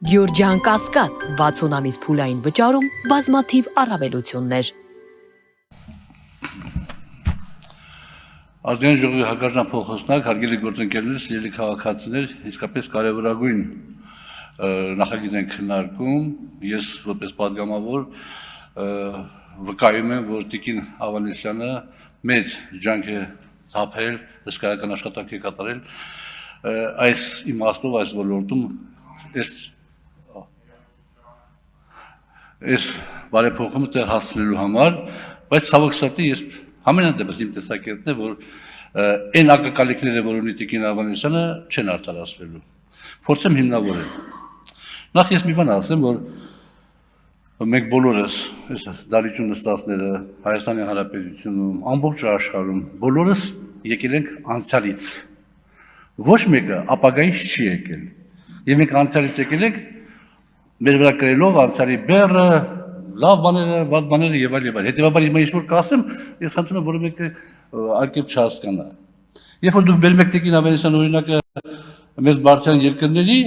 Գյորջյան Կասկադ 60 ամիս փուլային վճարում բազմաթիվ առավելություններ։ Ազգային ժողովի հարգարժան փոխոսնակ, հարգելի գործընկերներ, սիրելի քաղաքացիներ, իսկապես կարևորագույն նախագիծ են քննարկում։ Ես որպես падգամավոր վկայում եմ, որ Տիկին Ավանեսյանը մեծ ջանք է թափել, հսկայական աշխատանք է կատարել այս իմաստով, այս ոլորտում, այս բարեփոխումը տեղ հասցնելու համար, բայց ցավոք սրտի ես համենայնդեպս իմ տեսակետն է, որ այն ակնկալիքները, որ ունի Տիկին Ավանեսյանը, չեն արդարացվելու։ Փորձեմ հիմնավորել։ Նախ ես մի բան ասեմ, որ մենք բոլորս, դարիճուն նստածները, Հայաստանի Հանրապետությունում, ամբողջ աշխարհում, բոլորս եկել ենք անցյալից։ Ոչ մեկը ապագայից չի եկել։ Եվ մենք անցյալից եկել ենք մեր վրա կրելով անցյալի բեռը, լավ բաները, վատ բաները եւ այլ եւ այլ։ Հետեւաբար հիմա ինչ որ կասեմ, ես խնդրում եմ, որ մեկը արկեբ չհասկանա։ Երբ որ դուք բերում եք Տիկին Ավանեսյան օրինակը մեծ բարձրան երկրների,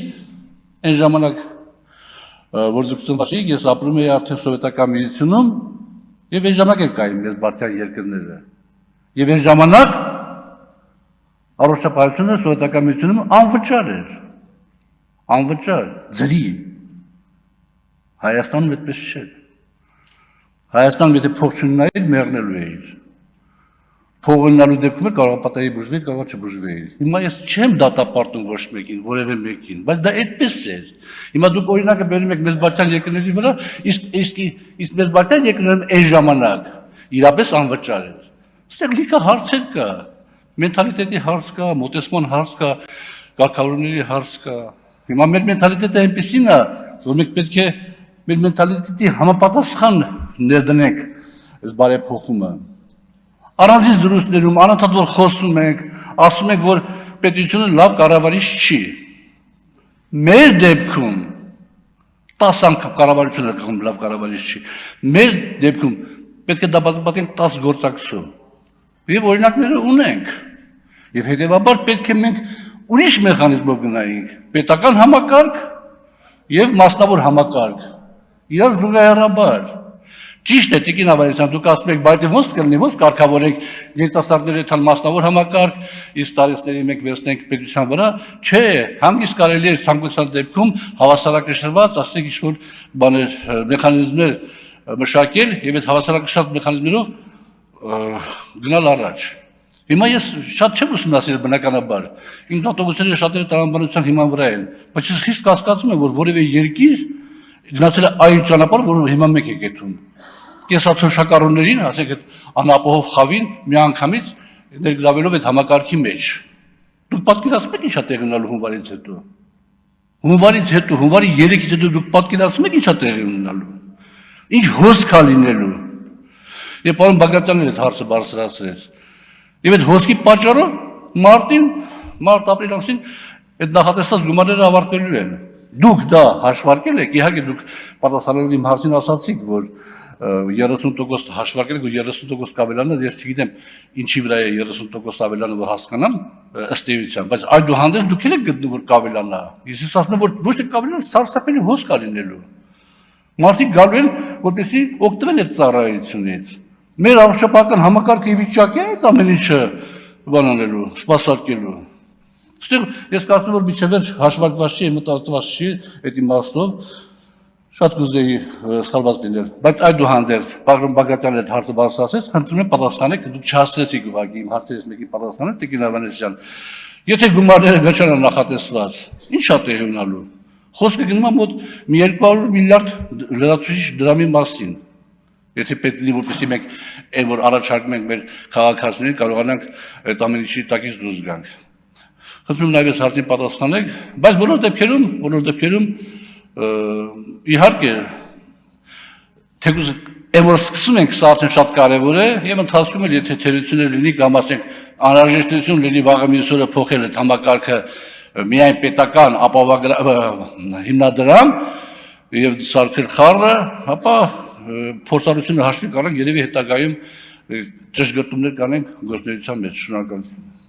այն ժամանակ որ դուք ծնված եք, ես ապրում եի արդեն սովետական միությունում եւ այն ժամանակ էլ կային մեծ բարձրան երկրները։ Եվ այն ժամանակ առողջապահությունը սովետական միությունում անվճար էր։ Անվճար, ջրի։ Հայաստանում այդպես չէր։ Հայաստանում եթե փող չունենայիր, մեռնելու էիր։ Փող ունենալու դեպքում կարող պատահի բուժվեիր, կարող չբուժվեիր։ Հիմա ես չեմ դատապարտում ոչ մեկին, որևէ մեկին, բայց դա այդպես էր։ Հիմա դուք օրինակը բերում եք մեծ բարձրան երկրների վրա, իսկ մեծ բարձրան երկրներում այն ժամանակ իրապես անվճար էր։ Այստեղ լիքը հարցեր կա, մենթալիտետի հարց կա, մոտեցման հարց կա, կարգավորումների հարց կա։ Հիմա մեր մենթալիտետը այնպեսին է, որ մենք պետք է մեր մենթալիտետի համապատասխան ներդնենք այս բարեփոխումը։ Առանձին զրույցներում անընդհատ որ խոսում ենք, ասում ենք, որ պետությունը լավ կառավարիչ չի։ Մեր դեպքում 10 անգամ կառավարությունը կողմ լավ կառավարիչ չի։ Մեր դեպքում պետք է դա բացատրենք 10 գործակցով։ Եվ օրինակները ունենք։ Եվ հետևաբար պետք է մենք ուրիշ մեխանիզմով գնայինք։ Պետական համակարգ եւ մասնավոր համակարգ։ Իրար զուգահեռաբար։ Ճիշտ է, Տիկին Ավանեսյան, դուք ասում եք, բայց ոնց կլինի, ոնց կարգավորենք երիտասարդների թան մասնավոր համակարգ, իսկ տարեցների մենք վերցնենք պետության վրա, չէ, հանգիստ կարելի է ցանկության դեպքում հավասարակշռված, ասենք ինչ-որ բաներ, մեխանիզմներ մշակել եւ այդ հավասարակշռված մեխանիզմներով գնալ առաջ։ Հիմա ես շատ չեմ ուսումնասիրել բնականաբար, իմ դատողությունները շատերը տրամաբանության հիման վրա են, բայց ես խիստ կասկածում եմ, որ որևէ երկիր գնացել է այն ճանապարհ, որը հիմա մեկ է գտնում։ Կեսաթոշակառուներին, ասենք այդ անապահով խավին միանգամից ներգրավելով այդ համակարգի մեջ։ Դուք պատկերացնում եք ինչա տեղ ունենալու հունվարից հետո։ Հունվարից հետո, հունվարի 3-ից հետո դուք պատկերացնում եք ինչա տեղ ունենալու։ Ինչ հոսք է լինելու։ Եվ պարոն Բագրատյանն այդ հարցը բարձրացրեց։ Եվ այդ հոսքի պատճառով մարտ-ապրիլ ամսին այդ նախատեսված գումարները ավարտվելու են։ Դուք դա հաշվարկել եք, իհարկե դուք պատասխանելով իմ հարցին ասացիք, որ 30% հաշվարկել եք, որ 30% կավելանա, ես չգիտեմ ինչի վրա է 30% ավելանը, որ հասկանամ ըստ էության, բայց այդուհանդերձ դուք եք գտնում, որ կավելանա։ Ես ասում եմ, որ ոչ թե կավելանա, սարսափելի հոսք կա լինելու։ Մարդիկ գալու են, որպեսզի օգտվեն այդ ծառայությունից։ Մեր առողջապահական համակարգը ի վիճակի է այդ ամեն ինչը բանանելու, սպասարկելու։ Այստեղ ես կարծում եմ, որ միջևեր հաշվարկված չի, մտածված չի այդ իմաստով, շատ կուզեի սխալված լինել, բայց այդուհանդերձ պարոն Բագրատյանն այդ հարցը բարձրացրեց, խնդրում եմ պատասխանեք, դուք չհասցրեցիք ուղղակի իմ հարցերից մեկի պատասխանել, Տիկին Ավանեսյան։ Եթե գումարները վճարան նախատեսված, ինչ է տեղի ունենալու։ Խոսքը գնում է մոտ 200 միլիարդ լրացուցիչ դրամի մասին։ Եթե պետք լինի, որպեսզի մենք այն որ առաջարկում ենք մեր քաղաքացիներին, կարողանանք այդ ամեն ինչի տակից դուրս գանք։ Խնդրում նաև այս հարցին պատասխանեք, բայց բոլոր դեպքերում իհարկե թեկուզ այն որ սկսում ենք, սա արդեն շատ կարևոր է եւ ընթացքում էլ եթե թերություններ լինի կամ ասենք անհրաժեշտություն լինի վաղը մյուս օրը փոխել այդ համակարգը միայն պետական հիմնադրամ եւ սարքել խառը, ապա փորձառությունը հաշվի կանենք, երևի հետագայում ճշգրտումներ կանենք գործունեության մեջ։ Շնորհակալություն։